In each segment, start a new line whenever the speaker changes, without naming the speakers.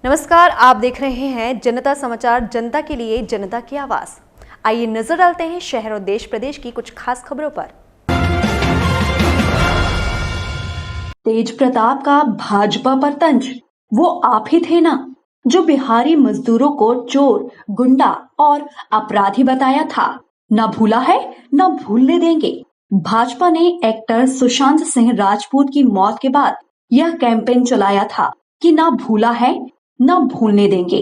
नमस्कार, आप देख रहे हैं जनता समाचार, जनता के लिए जनता की आवाज। आइए नजर डालते हैं शहर और देश प्रदेश की कुछ खास खबरों पर। तेज प्रताप का भाजपा पर तंज। वो आप ही थे ना जो बिहारी मजदूरों को चोर, गुंडा और अपराधी बताया था। ना भूला है, ना भूलने देंगे। भाजपा ने एक्टर सुशांत सिंह राजपूत की मौत के बाद यह कैंपेन चलाया था कि ना भूला है, न भूलने देंगे।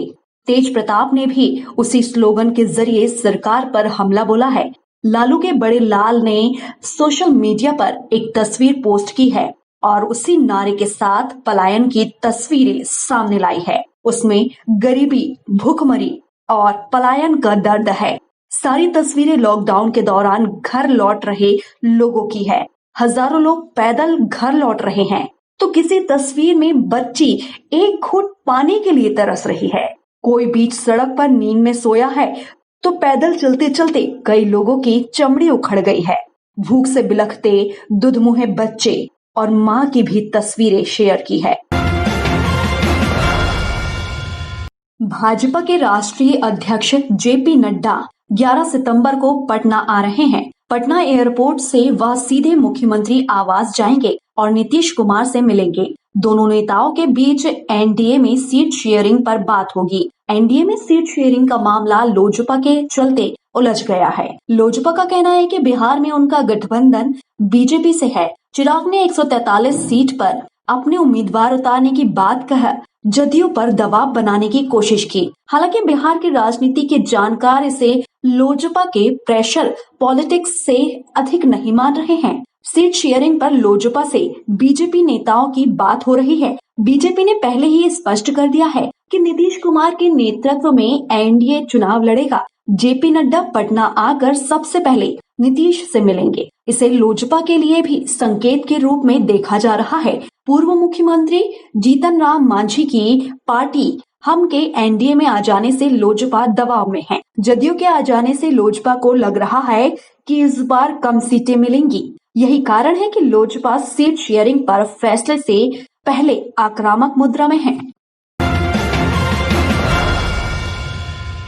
तेज प्रताप ने भी उसी स्लोगन के जरिए सरकार पर हमला बोला है। लालू के बड़े लाल ने सोशल मीडिया पर एक तस्वीर पोस्ट की है और उसी नारे के साथ पलायन की तस्वीरें सामने लाई है। उसमें गरीबी, भूखमरी और पलायन का दर्द है। सारी तस्वीरें लॉकडाउन के दौरान घर लौट रहे लोगों की है। हजारों लोग पैदल घर लौट रहे हैं तो किसी तस्वीर में बच्ची एक घूंट पानी के लिए तरस रही है। कोई बीच सड़क पर नींद में सोया है तो पैदल चलते चलते कई लोगों की चमड़ी उखड़ गई है। भूख से बिलखते दुधमुहे बच्चे और माँ की भी तस्वीरें शेयर की है। भाजपा के राष्ट्रीय अध्यक्ष जेपी नड्डा 11 सितंबर को पटना आ रहे हैं। पटना एयरपोर्ट से वह सीधे मुख्यमंत्री आवास जाएंगे और नीतीश कुमार से मिलेंगे। दोनों नेताओं के बीच एनडीए में सीट शेयरिंग पर बात होगी। एनडीए में सीट शेयरिंग का मामला लोजपा के चलते उलझ गया है। लोजपा का कहना है कि बिहार में उनका गठबंधन बीजेपी से है। चिराग ने 143 सीट पर अपने उम्मीदवार उतारने की बात कह जदयू पर दबाव बनाने की कोशिश की। हालांकि बिहार की राजनीति के जानकार इसे लोजपा के प्रेशर पॉलिटिक्स से अधिक नहीं मान रहे हैं। सीट शेयरिंग पर लोजपा से बीजेपी नेताओं की बात हो रही है। बीजेपी ने पहले ही स्पष्ट कर दिया है कि नीतीश कुमार के नेतृत्व में एनडीए चुनाव लड़ेगा। जेपी नड्डा पटना आकर सबसे पहले नीतीश से मिलेंगे। इसे लोजपा के लिए भी संकेत के रूप में देखा जा रहा है। पूर्व मुख्यमंत्री जीतन राम मांझी की पार्टी हम के एनडीए में आ जाने से लोजपा दबाव में है। जदयू के आ जाने से लोजपा को लग रहा है कि इस बार कम सीटें मिलेंगी। यही कारण है कि लोजपा सीट शेयरिंग पर फैसले से पहले आक्रामक मुद्रा में है।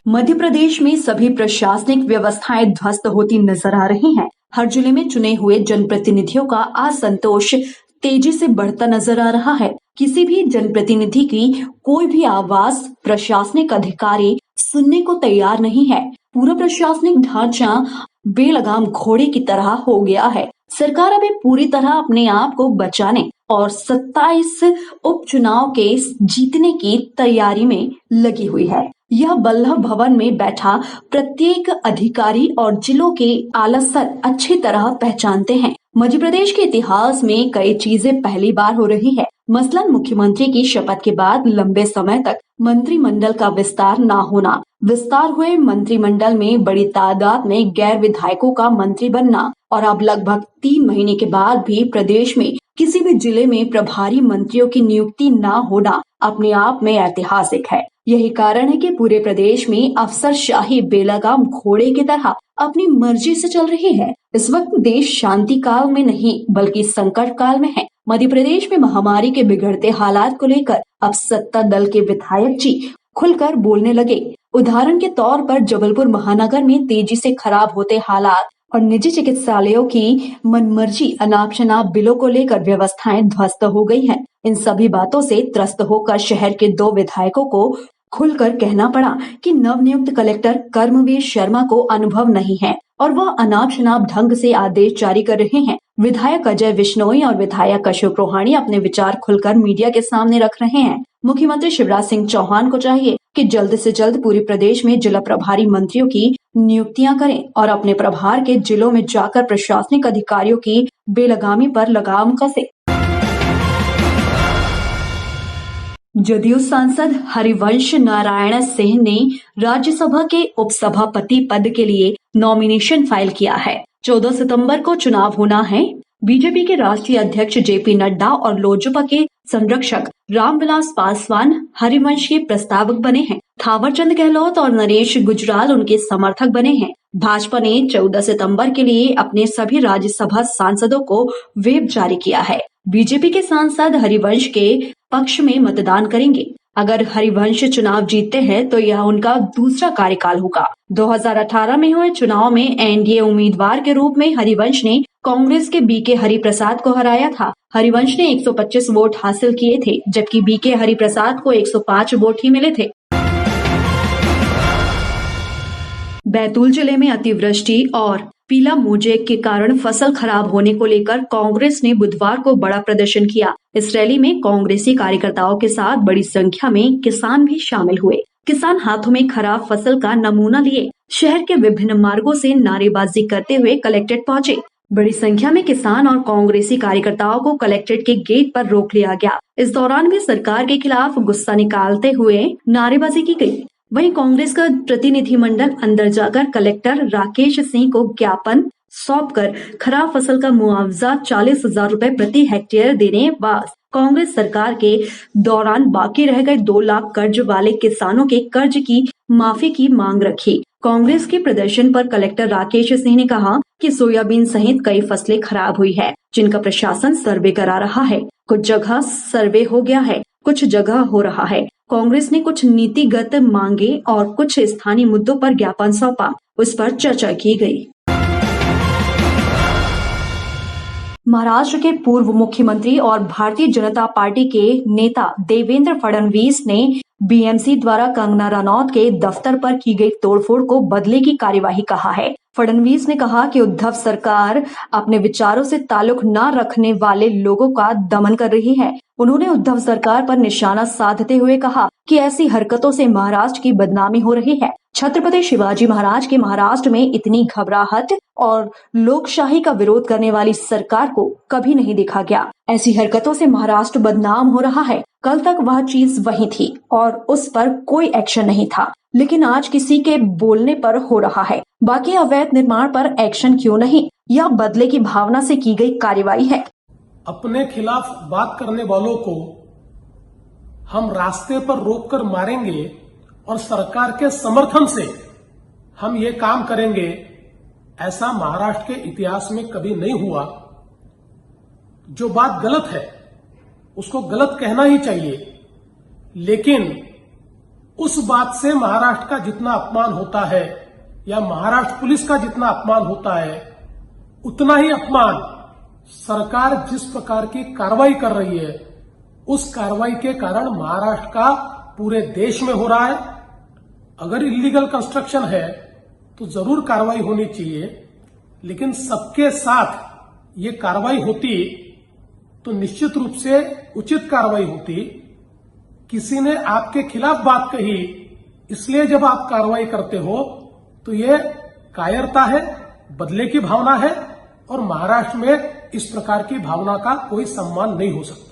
मध्य प्रदेश में सभी प्रशासनिक व्यवस्थाएं ध्वस्त होती नजर आ रही हैं। हर जिले में चुने हुए जनप्रतिनिधियों का असंतोष तेजी से बढ़ता नजर आ रहा है। किसी भी जनप्रतिनिधि की कोई भी आवाज प्रशासनिक अधिकारी सुनने को तैयार नहीं है। पूरा प्रशासनिक ढांचा बेलगाम घोड़े की तरह हो गया है। सरकार अभी पूरी तरह अपने आप को बचाने और 27 उपचुनाव के जीतने की तैयारी में लगी हुई है। यह वल्लभ भवन में बैठा प्रत्येक अधिकारी और जिलों के आलस्य अच्छी तरह पहचानते हैं। मध्य प्रदेश के इतिहास में कई चीजें पहली बार हो रही है। मसलन मुख्यमंत्री की शपथ के बाद लंबे समय तक मंत्रिमंडल का विस्तार न होना, विस्तार हुए मंत्रिमंडल में बड़ी तादाद में गैर विधायकों का मंत्री बनना और अब लगभग 3 महीने के बाद भी प्रदेश में किसी भी जिले में प्रभारी मंत्रियों की नियुक्ति न होना अपने आप में ऐतिहासिक है। यही कारण है कि पूरे प्रदेश में अफसरशाही बेलगाम घोड़े की तरह अपनी मर्जी से चल रही है। इस वक्त देश शांति काल में नहीं बल्कि संकट काल में है। मध्य प्रदेश में महामारी के बिगड़ते हालात को लेकर अब सत्ता दल के विधायक जी खुलकर बोलने लगे। उदाहरण के तौर पर जबलपुर महानगर में तेजी से खराब होते हालात और निजी चिकित्सालयों की मनमर्जी अनाप शनाप बिलों को लेकर व्यवस्थाएं ध्वस्त हो गई हैं। इन सभी बातों से त्रस्त होकर शहर के 2 विधायकों को खुलकर कहना पड़ा कि नवनियुक्त कलेक्टर कर्मवीर शर्मा को अनुभव नहीं है और वह अनाप शनाप ढंग से आदेश जारी कर रहे हैं। विधायक अजय विश्नोई और विधायक अशोक रोहाणी अपने विचार खुलकर मीडिया के सामने रख रहे हैं। मुख्यमंत्री शिवराज सिंह चौहान को चाहिए कि जल्द से जल्द पूरे प्रदेश में जिला प्रभारी मंत्रियों की नियुक्तियां करें और अपने प्रभार के जिलों में जाकर प्रशासनिक अधिकारियों की बेलगामी पर लगाम कसे। जदयू सांसद हरिवंश नारायण सिंह ने राज्यसभा के उपसभापति पद के लिए नॉमिनेशन फाइल किया है। 14 सितंबर को चुनाव होना है। बीजेपी के राष्ट्रीय अध्यक्ष जेपी नड्डा और लोजपा के संरक्षक रामविलास पासवान हरिवंश के प्रस्तावक बने हैं। थावरचंद गहलोत और नरेश गुजराल उनके समर्थक बने हैं। भाजपा ने 14 सितंबर के लिए अपने सभी राज्यसभा सांसदों को व्हिप जारी किया है। बीजेपी के सांसद हरिवंश के पक्ष में मतदान करेंगे। अगर हरिवंश चुनाव जीतते हैं तो यह उनका दूसरा कार्यकाल होगा। 2018 में हुए चुनाव में एनडीए उम्मीदवार के रूप में हरिवंश ने कांग्रेस के बीके हरिप्रसाद को हराया था। हरिवंश ने 125 वोट हासिल किए थे, जबकि बीके हरिप्रसाद को 105 वोट ही मिले थे। बैतूल जिले में अतिवृष्टि और पीला मोजेक के कारण फसल खराब होने को लेकर कांग्रेस ने बुधवार को बड़ा प्रदर्शन किया। इस रैली में कांग्रेसी कार्यकर्ताओं के साथ बड़ी संख्या में किसान भी शामिल हुए। किसान हाथों में खराब फसल का नमूना लिए शहर के विभिन्न मार्गों से नारेबाजी करते हुए कलेक्ट्रेट पहुंचे। बड़ी संख्या में किसान और कांग्रेसी कार्यकर्ताओं को कलेक्ट्रेट के गेट पर रोक लिया गया। इस दौरान भी सरकार के खिलाफ गुस्सा निकालते हुए नारेबाजी की गई। वहीं कांग्रेस का प्रतिनिधिमंडल अंदर जाकर कलेक्टर राकेश सिंह को ज्ञापन सौंपकर खराब फसल का मुआवजा 40,000 रुपए प्रति हेक्टेयर देने व कांग्रेस सरकार के दौरान बाकी रह गए 2 लाख कर्ज वाले किसानों के कर्ज की माफी की मांग रखी। कांग्रेस के प्रदर्शन पर कलेक्टर राकेश सिंह ने कहा कि सोयाबीन सहित कई फसलें खराब हुई है, जिनका प्रशासन सर्वे करा रहा है। कुछ जगह सर्वे हो गया है, कुछ जगह हो रहा है। कांग्रेस ने कुछ नीतिगत मांगे और कुछ स्थानीय मुद्दों पर ज्ञापन सौंपा, उस पर चर्चा की गई। महाराष्ट्र के पूर्व मुख्यमंत्री और भारतीय जनता पार्टी के नेता देवेंद्र फडणवीस ने बीएमसी द्वारा कंगना रनौत के दफ्तर पर की गई तोड़फोड़ को बदले की कार्यवाही कहा है। फडणवीस ने कहा कि उद्धव सरकार अपने विचारों से ताल्लुक न रखने वाले लोगों का दमन कर रही है। उन्होंने उद्धव सरकार पर निशाना साधते हुए कहा कि ऐसी हरकतों से महाराष्ट्र की बदनामी हो रही है। छत्रपति शिवाजी महाराज के महाराष्ट्र में इतनी घबराहट और लोकशाही का विरोध करने वाली सरकार को कभी नहीं देखा गया। ऐसी हरकतों से महाराष्ट्र बदनाम हो रहा है। कल तक वह चीज वही थी और उस पर कोई एक्शन नहीं था, लेकिन आज किसी के बोलने पर हो रहा है। बाकी अवैध निर्माण पर एक्शन क्यों नहीं? यह बदले की भावना से की गई कार्रवाई है।
अपने खिलाफ बात करने वालों को हम रास्ते पर रोककर मारेंगे और सरकार के समर्थन से हम ये काम करेंगे, ऐसा महाराष्ट्र के इतिहास में कभी नहीं हुआ। जो बात गलत है उसको गलत कहना ही चाहिए, लेकिन उस बात से महाराष्ट्र का जितना अपमान होता है या महाराष्ट्र पुलिस का जितना अपमान होता है, उतना ही अपमान सरकार जिस प्रकार की कार्रवाई कर रही है उस कार्रवाई के कारण महाराष्ट्र का पूरे देश में हो रहा है। अगर इलीगल कंस्ट्रक्शन है तो जरूर कार्रवाई होनी चाहिए, लेकिन सबके साथ ये कार्रवाई होती तो निश्चित रूप से उचित कार्रवाई होती। किसी ने आपके खिलाफ बात कही, इसलिए जब आप कार्रवाई करते हो तो ये कायरता है, बदले की भावना है, और महाराष्ट्र में इस प्रकार की भावना का कोई सम्मान नहीं हो सकता।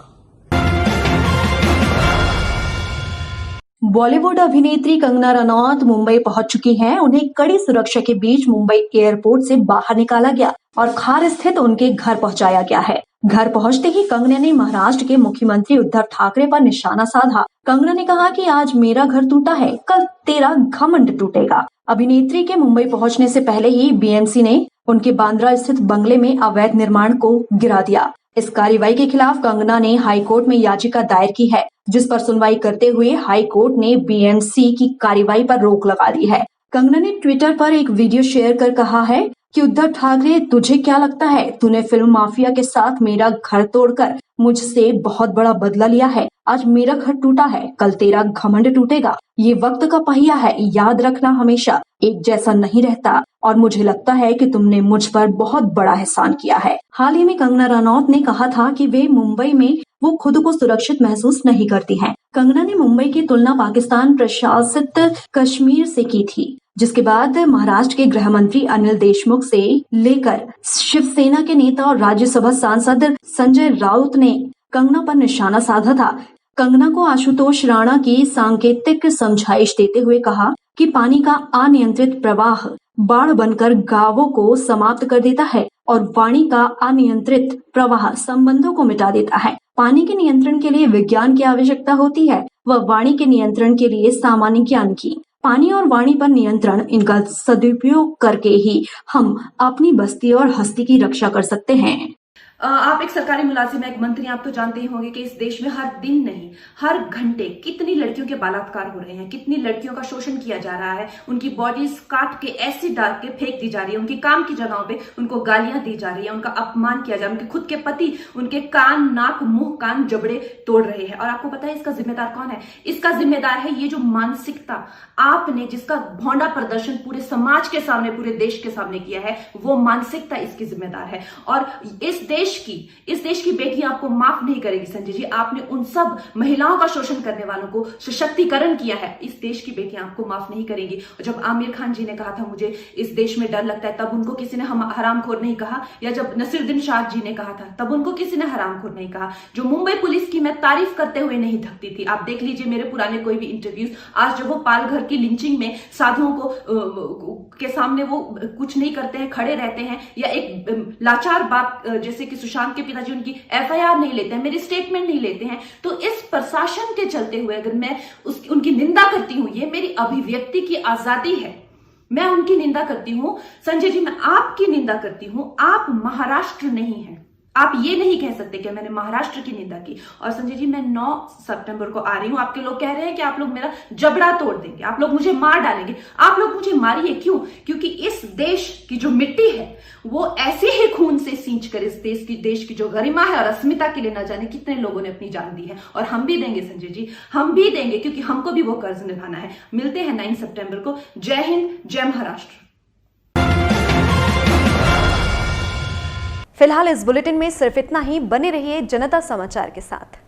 बॉलीवुड अभिनेत्री कंगना रनौत मुंबई पहुंच चुकी हैं। उन्हें कड़ी सुरक्षा के बीच मुंबई एयरपोर्ट से बाहर निकाला गया और खार स्थित उनके घर पहुंचाया गया है। घर पहुंचते ही कंगना ने महाराष्ट्र के मुख्यमंत्री उद्धव ठाकरे पर निशाना साधा। कंगना ने कहा कि आज मेरा घर टूटा है, कल तेरा घमंड टूटेगा। अभिनेत्री के मुंबई पहुंचने से पहले ही बीएमसी ने उनके बांद्रा स्थित बंगले में अवैध निर्माण को गिरा दिया। इस कार्रवाई के खिलाफ कंगना ने हाईकोर्ट में याचिका दायर की है, जिस पर सुनवाई करते हुए हाईकोर्ट ने बीएमसी की कार्रवाई पर रोक लगा दी है। कंगना ने ट्विटर पर एक वीडियो शेयर कर कहा है कि उद्धव ठाकरे, तुझे क्या लगता है? तूने फिल्म माफिया के साथ मेरा घर तोड़कर मुझसे बहुत बड़ा बदला लिया है। आज मेरा घर टूटा है, कल तेरा घमंड टूटेगा। ये वक्त का पहिया है, याद रखना, हमेशा एक जैसा नहीं रहता, और मुझे लगता है कि तुमने मुझ पर बहुत बड़ा एहसान किया है। हाल ही में कंगना रनौत ने कहा था कि वे मुंबई में वो खुद को सुरक्षित महसूस नहीं करती हैं। कंगना ने मुंबई की तुलना पाकिस्तान प्रशासित कश्मीर से की थी, जिसके बाद महाराष्ट्र के गृह मंत्री अनिल देशमुख से लेकर शिवसेना के नेता और राज्यसभा सांसद संजय राउत ने कंगना पर निशाना साधा था। कंगना को आशुतोष राणा की सांकेतिक समझाइश देते हुए कहा कि पानी का अनियंत्रित प्रवाह बाढ़ बनकर गांवों को समाप्त कर देता है और वाणी का अनियंत्रित प्रवाह संबंधों को मिटा देता है। पानी के नियंत्रण के लिए विज्ञान की आवश्यकता होती है, व वाणी के नियंत्रण के लिए सामान्य ज्ञान की। पानी और वाणी पर नियंत्रण, इनका सदुपयोग करके ही हम अपनी बस्ती और हस्ती की रक्षा कर सकते हैं।
आप एक सरकारी मुलाजिम हैं, एक मंत्री, आप तो जानते ही होंगे कि इस देश में हर दिन नहीं हर घंटे कितनी लड़कियों के बलात्कार हो रहे हैं, कितनी लड़कियों का शोषण किया जा रहा है, उनकी बॉडीज काट के ऐसी डाल के फेंक दी जा रही है, उनकी काम की जगहों पे उनको गालियां दी जा रही है, उनका अपमान किया जा रहा है, उनके खुद के पति उनके कान, नाक, मुंह, कान, जबड़े तोड़ रहे हैं। और आपको पता है इसका जिम्मेदार कौन है? इसका जिम्मेदार है ये जो मानसिकता आपने, जिसका भौंडा प्रदर्शन पूरे समाज के सामने, पूरे देश के सामने किया है, वो मानसिकता इसकी जिम्मेदार है। और इस देश की बेटियां आपको माफ नहीं करेगी संजय जी। आपने उन सब महिलाओं का शोषण करने वालों को सशक्तिकरण किया है, इस देश की बेटियां आपको माफ नहीं करेंगी। और जब आमिर खान जी ने कहा था मुझे इस देश में डर लगता है, तब उनको किसी ने हरामखोर नहीं कहा, या जब नसीरुद्दीन शाह जी ने कहा था तब उनको किसी ने हरामखोर नहीं कहा। जो मुंबई पुलिस की मैं तारीफ करते हुए नहीं थकती थी, आप देख लीजिए मेरे पुराने कोई भी इंटरव्यूज, आज जब वो पालघर की लिंचिंग में साधुओं को के सामने वो कुछ नहीं करते हैं, खड़े रहते हैं, या एक लाचार बाप जैसे कि सुशांत के पिताजी उनकी एफआईआर नहीं लेते हैं, मेरी स्टेटमेंट नहीं लेते हैं, तो इस प्रशासन के चलते हुए अगर मैं उनकी निंदा करती हूं, ये मेरी अभिव्यक्ति की आजादी है, मैं उनकी निंदा करती हूं। संजय जी, मैं आपकी निंदा करती हूं, आप महाराष्ट्र नहीं हैं, आप ये नहीं कह सकते कि मैंने महाराष्ट्र की निंदा की। और संजय जी, मैं 9 सितंबर को आ रही हूं, आपके लोग कह रहे हैं कि आप लोग मेरा जबड़ा तोड़ देंगे, आप लोग मुझे मार डालेंगे। आप लोग मुझे मारिए, क्यों? क्योंकि इस देश की जो मिट्टी है वो ऐसे ही खून से सींच कर इस देश की जो गरिमा है और अस्मिता के लिए न जाने कितने लोगों ने अपनी जान दी है। और हम भी देंगे संजय जी, हम भी देंगे, क्योंकि हमको भी वो कर्ज निभाना है। मिलते हैं 9 सितंबर को। जय हिंद, जय महाराष्ट्र।
फिलहाल इस बुलेटिन में सिर्फ इतना ही। बने रहिए जनता समाचार के साथ।